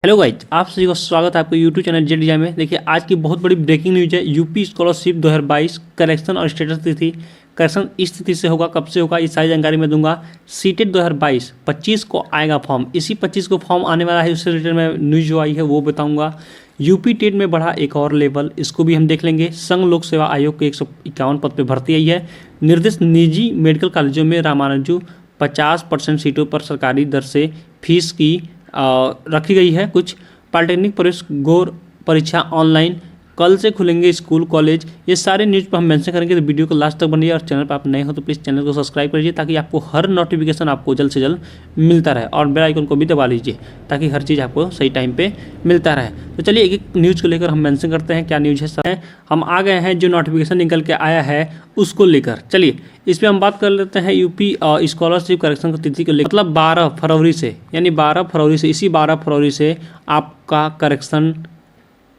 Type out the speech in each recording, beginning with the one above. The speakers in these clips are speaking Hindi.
हेलो गाइज, आप सभी को स्वागत है आपको यूट्यूब चैनल जेड डिजाइन में। देखिए, आज की बहुत बड़ी ब्रेकिंग न्यूज़ है। यूपी स्कॉलरशिप 2022 करेक्शन और स्टेटस तिथि। करेक्शन इस तिथि से होगा, कब से होगा, ये सारी जानकारी मैं दूंगा। सीटेट 2022 25 को आएगा फॉर्म। इसी 25 को फॉर्म आने वाला है, उससे रिलेटेड में न्यूज़ जो आई है वो बताऊंगा। यूपी टेट में बढ़ा एक और लेवल, इसको भी हम देख लेंगे। संघ लोक सेवा आयोग के 151 पद पर भर्ती आई है। निर्दिष्ट निजी मेडिकल कॉलेजों में रामानुजू 50% सीटों पर सरकारी दर से फीस की रखी गई है। कुछ पॉलिटेक्निक प्रवेश गौर परीक्षा ऑनलाइन, कल से खुलेंगे स्कूल कॉलेज। ये सारे न्यूज़ पर हम मेंशन करेंगे, तो वीडियो को लास्ट तक बनिए। और चैनल पर आप नए हो तो प्लीज़ चैनल को सब्सक्राइब करिए, ताकि आपको हर नोटिफिकेशन आपको जल्द से जल्द मिलता रहे। और बेल आइकन को भी दबा लीजिए, ताकि हर चीज़ आपको सही टाइम पे मिलता रहे। तो चलिए एक एक न्यूज़ को लेकर हम मेंशन करते हैं, क्या न्यूज़ है। हम आ गए हैं, जो नोटिफिकेशन निकल के आया है उसको लेकर। चलिए इस पर हम बात कर लेते हैं। यूपी स्कॉलरशिप करेक्शन की तिथि को लेकर, मतलब 12 फरवरी से, यानी 12 फरवरी से, इसी 12 फरवरी से आपका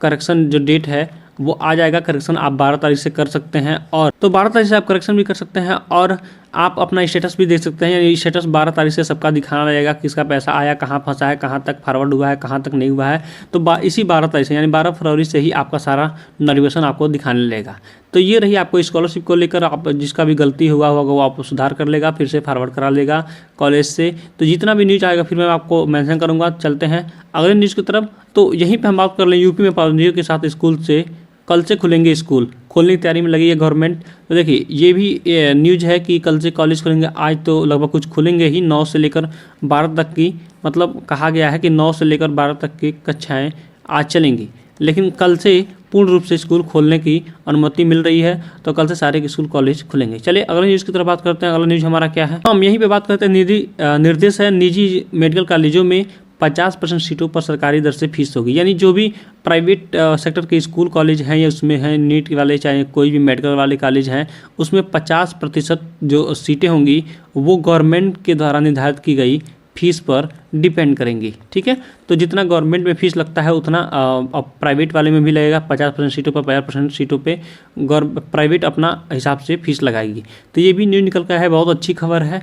करेक्शन जो डेट है वो आ जाएगा। करेक्शन आप 12 तारीख से कर सकते हैं, और तो 12 तारीख से आप करेक्शन भी कर सकते हैं, और आप अपना स्टेटस भी देख सकते हैं। यानी स्टेटस 12 तारीख से सबका दिखाना रहेगा, किसका पैसा आया, कहाँ फंसा है, कहाँ तक फॉरवर्ड हुआ है, कहाँ तक नहीं हुआ है। तो इसी 12 तारीख से, यानी 12 फरवरी से ही आपका सारा नोटिफिकेशन आपको दिखाने लगेगा। तो ये रही आपको स्कॉलरशिप को लेकर। आप जिसका भी गलती हुआ होगा वो आप सुधार कर लेगा, फिर से फॉरवर्ड करा लेगा कॉलेज से। तो जितना भी न्यूज़ आएगा फिर मैं आपको मेंशन करूँगा। चलते हैं अगले न्यूज़ की तरफ। तो यहीं पर हम बात कर लें, यूपी में पाबंदियों के साथ स्कूल से कल से खुलेंगे स्कूल। खोलने की तैयारी में लगी है गवर्नमेंट। तो देखिए ये भी न्यूज़ है कि कल से कॉलेज खुलेंगे। आज तो लगभग कुछ खुलेंगे ही, 9 से लेकर 12 तक की, मतलब कहा गया है कि 9 से लेकर 12 तक की कक्षाएं आज चलेंगी। लेकिन कल से पूर्ण रूप से स्कूल खोलने की अनुमति मिल रही है। तो कल से सारे स्कूल कॉलेज खुलेंगे। चलिए अगले न्यूज़ की तरफ बात करते हैं। अगला न्यूज़ हमारा क्या है, हम यहीं पे बात करते हैं। निर्देश है, निजी मेडिकल कॉलेजों में 50% सीटों पर सरकारी दर से फीस होगी। यानी जो भी प्राइवेट सेक्टर के स्कूल कॉलेज हैं, या उसमें हैं नीट वाले, चाहे कोई भी मेडिकल वाले कॉलेज हैं, उसमें 50% जो सीटें होंगी वो गवर्नमेंट के द्वारा निर्धारित की गई फीस पर डिपेंड करेंगी। ठीक है, तो जितना गवर्नमेंट में फीस लगता है उतना अब प्राइवेट वाले में भी लगेगा। 50% सीटों पर 50% सीटों पे प्राइवेट अपना हिसाब से फीस लगाएगी। तो ये भी न्यूज़ निकल का है, बहुत अच्छी खबर है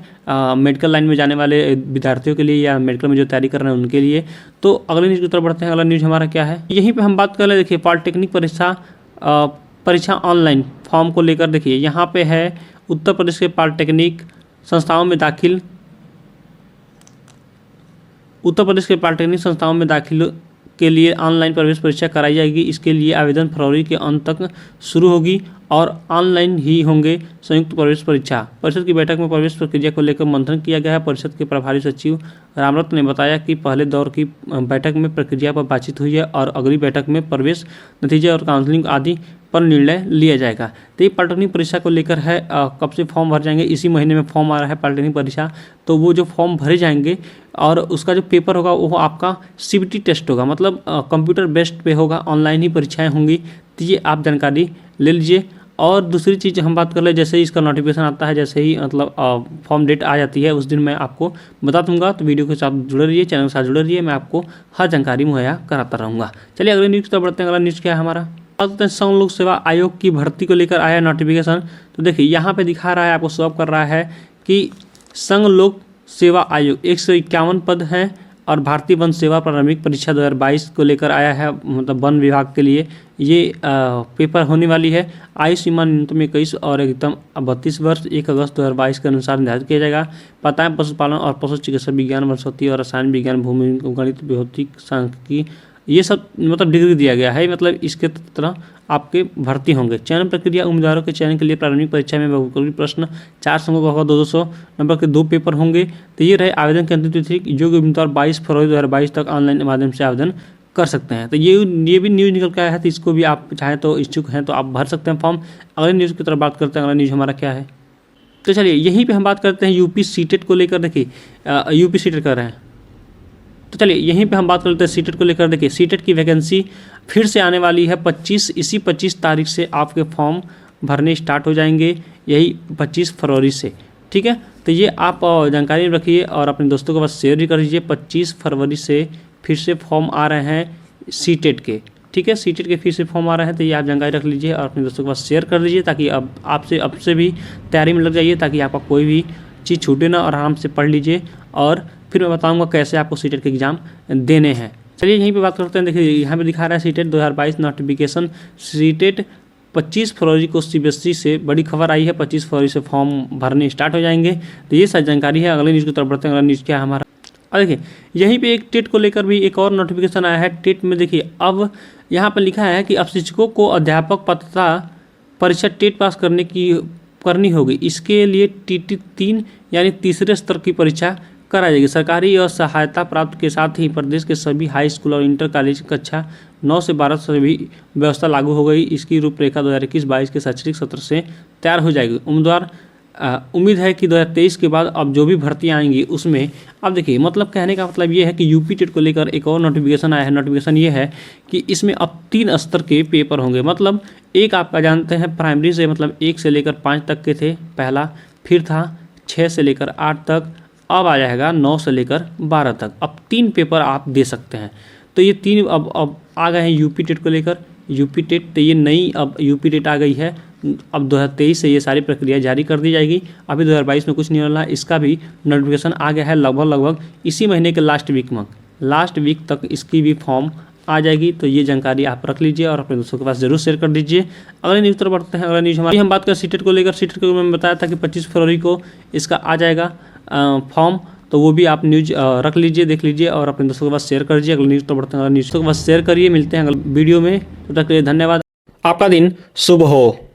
मेडिकल लाइन में जाने वाले विद्यार्थियों के लिए, या मेडिकल में जो तैयारी कर रहे हैं उनके लिए। तो अगले न्यूज़ की तरफ बढ़ते हैं। अगला न्यूज़ हमारा क्या है, यहीं पर हम बात कर ले। देखिए पॉलिटेक्निक परीक्षा ऑनलाइन फॉर्म को लेकर, देखिए यहाँ पे है उत्तर प्रदेश के पॉलिटेक्निक संस्थाओं में दाखिल। उत्तर प्रदेश के पॉलिटेक्निक संस्थाओं में दाखिल के लिए ऑनलाइन प्रवेश परीक्षा कराई जाएगी। इसके लिए आवेदन फरवरी के अंत तक शुरू होगी, और ऑनलाइन ही होंगे संयुक्त प्रवेश परीक्षा। परिषद की बैठक में प्रवेश प्रक्रिया को लेकर मंथन किया गया है। परिषद के प्रभारी सचिव रामरत्न ने बताया कि पहले दौर की बैठक में प्रक्रिया पर बातचीत हुई है, और अगली बैठक में प्रवेश नतीजे और काउंसलिंग आदि पर निर्णय लिया जाएगा। तो ये पॉलिटेक्निक परीक्षा को लेकर है। कब से फॉर्म भर जाएंगे, इसी महीने में फॉर्म आ रहा है पॉलिटेक्निक परीक्षा। तो वो जो फॉर्म भरे जाएंगे, और उसका जो पेपर होगा वो आपका सीबीटी टेस्ट होगा, मतलब कंप्यूटर बेस्ड पे होगा, ऑनलाइन ही परीक्षाएं होंगी। तो ये आप जानकारी ले लीजिए। और दूसरी चीज़ हम बात कर ले, जैसे ही इसका नोटिफिकेशन आता है, जैसे ही मतलब फॉर्म डेट आ जाती है, उस दिन मैं आपको बता दूंगा। तो वीडियो के साथ जुड़े रहिए, चैनल के साथ जुड़े रहिए, मैं आपको हर जानकारी मुहैया कराता रहूँगा। चलिए अगले न्यूज़ की तरफ बढ़ते हैं। अगला न्यूज़ क्या है हमारा, संघ लोक सेवा आयोग की भर्ती को लेकर आया नोटिफिकेशन। तो देखिए यहाँ पे दिखा रहा है, आपको शो अप कर रहा है कि संघ लोक सेवा आयोग 151 पद हैं, और भारतीय वन सेवा प्रारंभिक परीक्षा 2022 को लेकर आया है। मतलब वन विभाग के लिए ये पेपर होने वाली है। आयु सीमा न्यूनतम 21 और अधिकतम 32 वर्ष 1 अगस्त 2022 के अनुसार निर्धारित किया जाएगा। पताएं पशुपालन और पशु चिकित्सा विज्ञान, वनस्पति और रसायन विज्ञान, भूमि गणित, भौतिक सांख्यिकी, ये सब मतलब डिग्री दिया गया है। मतलब इसके तरह आपके भर्ती होंगे। चयन प्रक्रिया, उम्मीदवारों के चयन के लिए प्रारंभिक परीक्षा में बहुविकल्पीय प्रश्न 4 अंकों का होगा, 200 नंबर के 2 पेपर होंगे। तो ये रहे आवेदन की अंतिम तिथि, जो उम्मीदवार 22 फरवरी 2022 तक ऑनलाइन माध्यम से आवेदन कर सकते हैं। तो ये भी न्यूज़ निकल के आया है, तो इसको भी आप चाहें तो इच्छुक हैं तो आप भर सकते हैं फॉर्म। अगले न्यूज़ की तरफ बात करते हैं। अगला न्यूज़ हमारा क्या है, तो चलिए यहीं पर हम बात करते हैं यूपी सीटेट को लेकर। देखिए यूपी सीटेट कर रहे हैं, तो चलिए यहीं पे हम बात करते हैं सीटेट को लेकर। देखिए सीटेट की वैकेंसी फिर से आने वाली है 25, इसी 25 तारीख से आपके फॉर्म भरने स्टार्ट हो जाएंगे, यही 25 फरवरी से। ठीक है, तो ये आप जानकारी रखिए और अपने दोस्तों के पास शेयर भी कर दीजिए। 25 फरवरी से फिर से फॉर्म आ रहे हैं सीटेट के। ठीक है, सीटेट के फिर से फॉर्म आ रहे हैं, तो ये आप जानकारी रख लीजिए और अपने दोस्तों के पास शेयर कर दीजिए, ताकि अब अब से भी तैयारी में लग जाइए, ताकि आपका कोई भी चीज़ छूटे ना, और आराम से पढ़ लीजिए। और फिर मैं बताऊंगा कैसे आपको सीटेट के एग्ज़ाम देने हैं। चलिए यहीं पे बात करते हैं। देखिए यहाँ पे दिखा रहा है सीटेट 2022 नोटिफिकेशन। सीटेट 25 फरवरी को सीबीएसई से बड़ी खबर आई है, 25 फरवरी से फॉर्म भरने स्टार्ट हो जाएंगे। तो ये सारी जानकारी है। अगले न्यूज़ की तरफ बढ़ते हैं। अगला न्यूज़ क्या है हमारा, और देखिए यहीं पे एक टेट को लेकर भी एक और नोटिफिकेशन आया है। टेट में देखिए अब यहाँ पर लिखा है कि अब शिक्षकों को अध्यापक पात्रता परीक्षा टेट पास करनी होगी। इसके लिए टीटी 3 यानी तीसरे स्तर की परीक्षा कराई जाएगी। सरकारी और सहायता प्राप्त के साथ ही प्रदेश के सभी हाई स्कूल और इंटर कॉलेज कक्षा 9 से 12 से भी व्यवस्था लागू हो गई। इसकी रूपरेखा 2021-22 के शैक्षणिक सत्र से तैयार हो जाएगी। उम्मीद है कि 2023 के बाद अब जो भी भर्तियाँ आएंगी उसमें, अब देखिए मतलब कहने का मतलब ये है कि यूपी टेट को लेकर एक और नोटिफिकेशन आया है। नोटिफिकेशन ये है कि इसमें अब 3 स्तर के पेपर होंगे। मतलब एक आपका जानते हैं प्राइमरी से मतलब 1 से लेकर 5 तक के थे पहला, फिर था 6 से लेकर 8 तक, अब आ जाएगा 9 से लेकर 12 तक। अब 3 पेपर आप दे सकते हैं। तो ये 3 अब आ गए हैं यूपी टेट को लेकर। यूपी टेट तो ये नई अब यूपी टेट आ गई है। अब 2023 से ये सारी प्रक्रिया जारी कर दी जाएगी। अभी 2022 में कुछ नहीं होना, इसका भी नोटिफिकेशन आ गया है लगभग इसी महीने के लास्ट वीक तक इसकी भी फॉर्म आ जाएगी। तो ये जानकारी आप रख लीजिए और अपने दोस्तों के पास जरूर शेयर कर दीजिए। अगले न्यूज़ तरफ बढ़ते हैं। अगला न्यूज़ हम बात करें सीटेट को लेकर। सीटेट को मैंने बताया था कि 25 फरवरी को इसका आ जाएगा फॉर्म, तो वो भी आप न्यूज़ रख लीजिए, देख लीजिए और अपने दोस्तों के पास शेयर कर दीजिए। अगले न्यूज़ तो बढ़ते हैं। न्यूज़ के पास शेयर करिए। मिलते हैं अगले वीडियो में, तब तक के लिए धन्यवाद। आपका दिन शुभ हो।